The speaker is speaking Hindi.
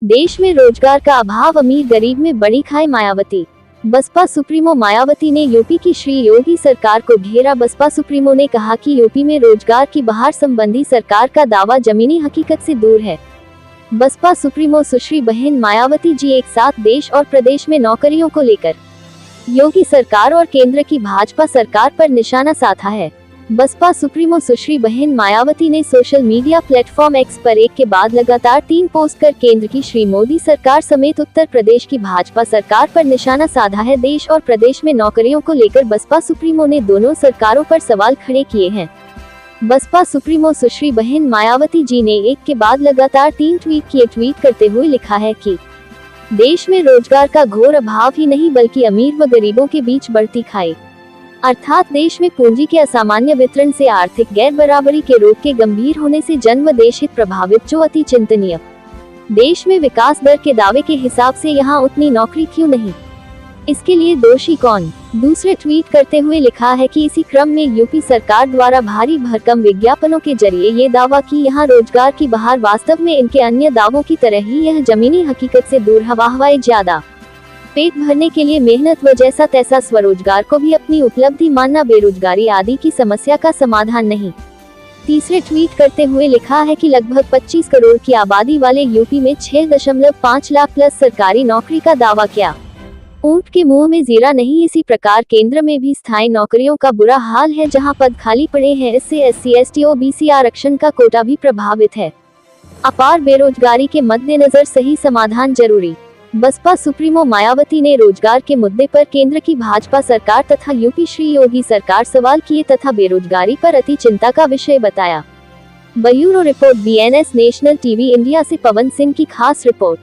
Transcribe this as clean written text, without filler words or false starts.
देश में रोजगार का अभाव, अमीर गरीब में बड़ी खाई मायावती। बसपा सुप्रीमो मायावती ने यूपी की श्री योगी सरकार को घेरा। बसपा सुप्रीमो ने कहा कि यूपी में रोजगार की बहार संबंधी सरकार का दावा जमीनी हकीकत से दूर है। बसपा सुप्रीमो सुश्री बहन मायावती जी एक साथ देश और प्रदेश में नौकरियों को लेकर योगी सरकार और केंद्र की भाजपा सरकार पर निशाना साधा है। बसपा सुप्रीमो सुश्री बहन मायावती ने सोशल मीडिया प्लेटफॉर्म एक्स पर एक के बाद लगातार 3 पोस्ट कर केंद्र की श्री मोदी सरकार समेत उत्तर प्रदेश की भाजपा सरकार पर निशाना साधा है। देश और प्रदेश में नौकरियों को लेकर बसपा सुप्रीमो ने दोनों सरकारों पर सवाल खड़े किए हैं। बसपा सुप्रीमो सुश्री बहन मायावती जी ने एक के बाद लगातार 3 ट्वीट किए। ट्वीट करते हुए लिखा है कि देश में रोजगार का घोर अभाव ही नहीं बल्कि अमीर व गरीबों के बीच बढ़ती खाई, अर्थात देश में पूंजी के असामान्य वितरण से आर्थिक गैर बराबरी के रोग के गंभीर होने से जन व देश हित प्रभावित, जो अति चिंतनीय। देश में विकास दर के दावे के हिसाब से यहाँ उतनी नौकरी क्यों नहीं, इसके लिए दोषी कौन। दूसरे ट्वीट करते हुए लिखा है कि इसी क्रम में यूपी सरकार द्वारा भारी भरकम विज्ञापनों के जरिए ये दावा कि यहाँ रोजगार की बहार, वास्तव में इनके अन्य दावों की तरह ही यह जमीनी हकीकत से दूर। हवाई ज्यादा पेट भरने के लिए मेहनत व जैसा तैसा स्वरोजगार को भी अपनी उपलब्धि मानना बेरोजगारी आदि की समस्या का समाधान नहीं। तीसरे ट्वीट करते हुए लिखा है कि लगभग 25 करोड़ की आबादी वाले यूपी में 6.5 लाख प्लस सरकारी नौकरी का दावा क्या ऊंट के मुंह में जीरा नहीं। इसी प्रकार केंद्र में भी स्थायी नौकरियों का बुरा हाल है, जहां पद खाली पड़े हैं। इससे SC ST OBC आरक्षण का कोटा भी प्रभावित है। अपार बेरोजगारी के मद्देनजर सही समाधान जरूरी। बसपा सुप्रीमो मायावती ने रोजगार के मुद्दे पर केंद्र की भाजपा सरकार तथा यूपी श्री योगी सरकार सवाल किए तथा बेरोजगारी पर अति चिंता का विषय बताया। Bureau report BNS national TV India से पवन सिंह की खास रिपोर्ट।